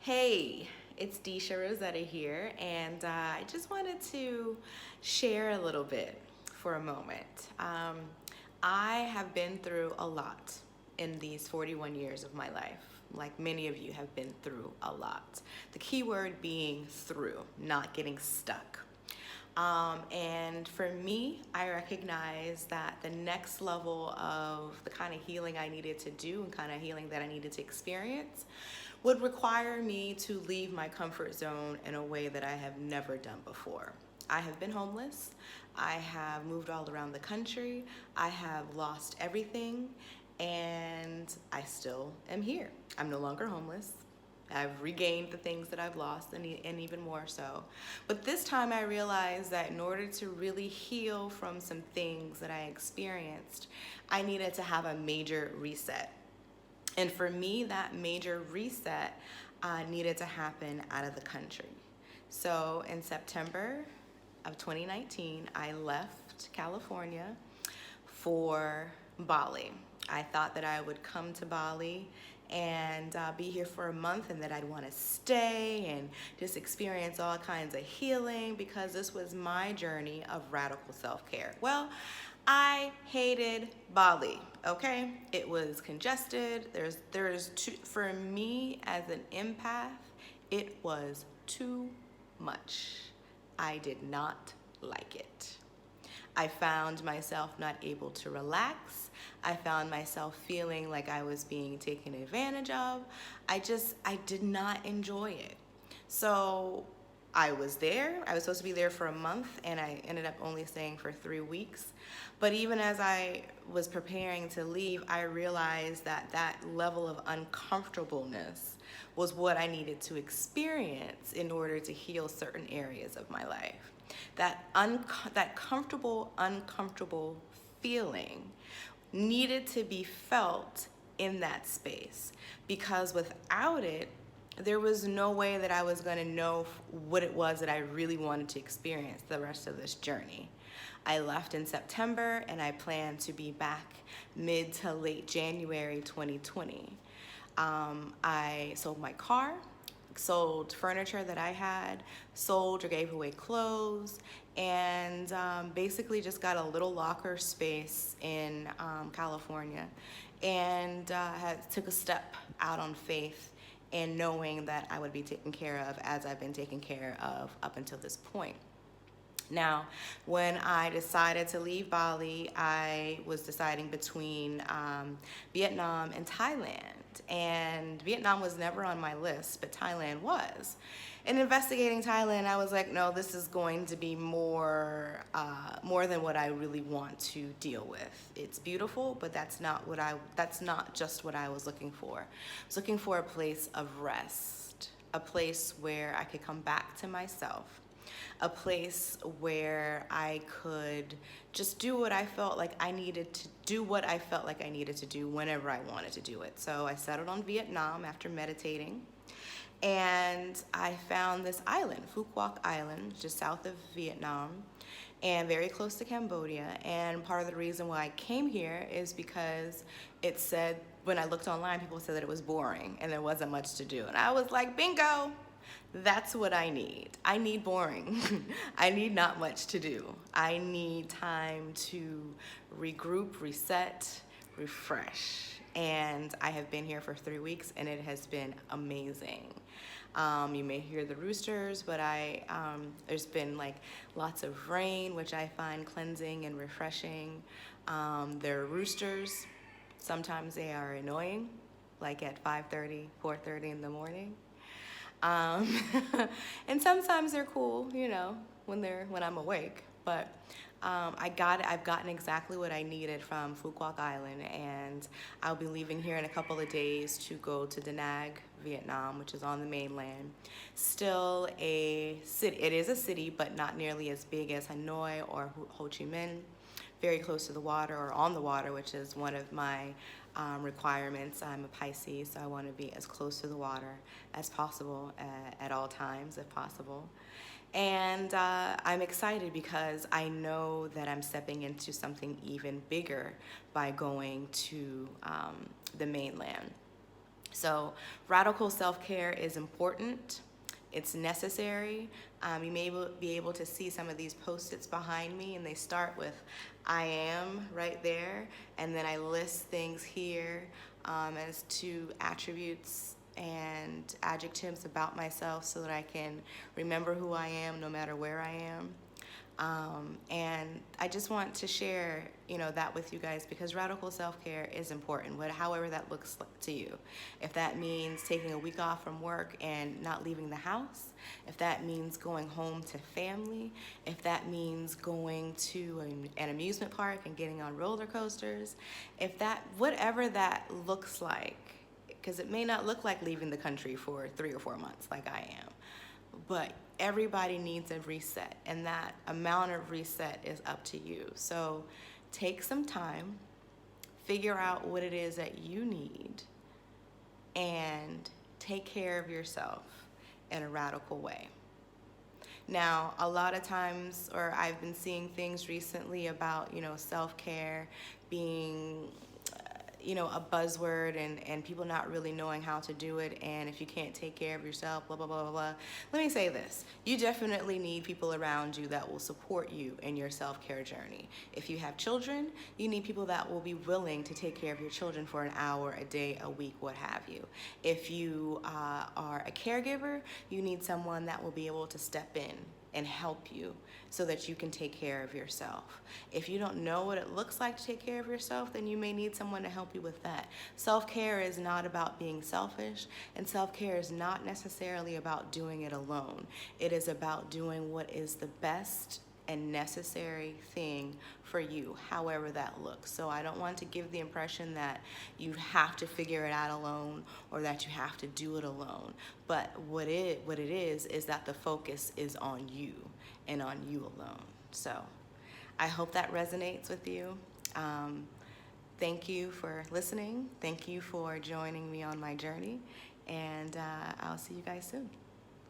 Hey, it's Disha Rosetta here, and I just wanted to share a little bit for a moment. I have been through a lot in these 41 years of my life, like many of you have been through a lot. The key word being through, not getting stuck. And for me, I recognize that the next level of the kind of healing I needed to do and kind of healing that I needed to experience would require me to leave my comfort zone in a way that I have never done before. I have been homeless. I have moved all around the country. I have lost everything, and I still am here. I'm no longer homeless. I've regained the things that I've lost and even more so. But this time I realized that in order to really heal from some things that I experienced, I needed to have a major reset. And for me, that major reset needed to happen out of the country. So in September of 2019, I left California for Bali. I thought that I would come to Bali and be here for a month and that I'd want to stay and just experience all kinds of healing because this was my journey of radical self-care. Well, I hated Bali, okay? It was congested. For me as an empath, it was too much. I did not like it. I found myself not able to relax. I found myself feeling like I was being taken advantage of. I did not enjoy it. So I was there. I was supposed to be there for a month, and I ended up only staying for 3 weeks. But even as I was preparing to leave, I realized that that level of uncomfortableness was what I needed to experience in order to heal certain areas of my life. That uncomfortable feeling needed to be felt in that space because without it, there was no way that I was going to know what it was that I really wanted to experience the rest of this journey. I left in September and I plan to be back mid to late January 2020. I sold my car, sold furniture that I had, sold or gave away clothes, and basically just got a little locker space in California and took a step out on faith and knowing that I would be taken care of as I've been taken care of up until this point. Now, when I decided to leave Bali, I was deciding between Vietnam and Thailand. And Vietnam was never on my list, but Thailand was. In investigating Thailand, I was like, no, this is going to be more than what I really want to deal with. It's beautiful, but that's not just what I was looking for. I was looking for a place of rest, a place where I could come back to myself, a place where I could just do what I felt like I needed to do, what I felt like I needed to do whenever I wanted to do it. So I settled on Vietnam after meditating, and I found this island, Phu Quoc Island, just south of Vietnam and very close to Cambodia. And part of the reason why I came here is because it said, when I looked online, people said that it was boring and there wasn't much to do. And I was like, bingo, that's what I need. I need boring. I need not much to do. I need time to regroup, reset, refresh. And I have been here for 3 weeks and it has been amazing. You may hear the roosters, but there's been like lots of rain, which I find cleansing and refreshing. There are roosters. Sometimes they are annoying, like at 5:30, 4:30 in the morning. Um, and sometimes they're cool, when I'm awake. But I've gotten exactly what I needed from Phu Quoc Island, and I'll be leaving here in a couple of days to go to Da Nang, Vietnam, which is on the mainland. Still a city. It is a city, but not nearly as big as Hanoi or Ho Chi Minh. Very close to the water or on the water, which is one of my requirements. I'm a Pisces, so I want to be as close to the water as possible at all times, if possible. And I'm excited because I know that I'm stepping into something even bigger by going to the mainland. So radical self-care is important. It's necessary. You may be able to see some of these post-its behind me, and they start with I am right there, and then I list things here as to attributes and adjectives about myself so that I can remember who I am no matter where I am. And I just want to share, that with you guys, because radical self-care is important, however that looks to you. If that means taking a week off from work and not leaving the house, if that means going home to family, if that means going to an amusement park and getting on roller coasters, whatever that looks like, because it may not look like leaving the country for 3 or 4 months like I am, but everybody needs a reset, and that amount of reset is up to you. So take some time, figure out what it is that you need, and take care of yourself in a radical way. Now, a lot of times, or I've been seeing things recently about, self-care being a buzzword and people not really knowing how to do it, and if you can't take care of yourself, blah, blah, blah, blah, blah. Let me say this. You definitely need people around you that will support you in your self-care journey. If you have children, you need people that will be willing to take care of your children for an hour, a day, a week, what have you. If you are a caregiver, you need someone that will be able to step in and help you so that you can take care of yourself. If you don't know what it looks like to take care of yourself, then you may need someone to help you with that. Self-care is not about being selfish, and self-care is not necessarily about doing it alone. It is about doing what is the best and necessary thing for you, however that looks. So I don't want to give the impression that you have to figure it out alone or that you have to do it alone. But what it is that the focus is on you and on you alone. So I hope that resonates with you. Thank you for listening. Thank you for joining me on my journey. And I'll see you guys soon.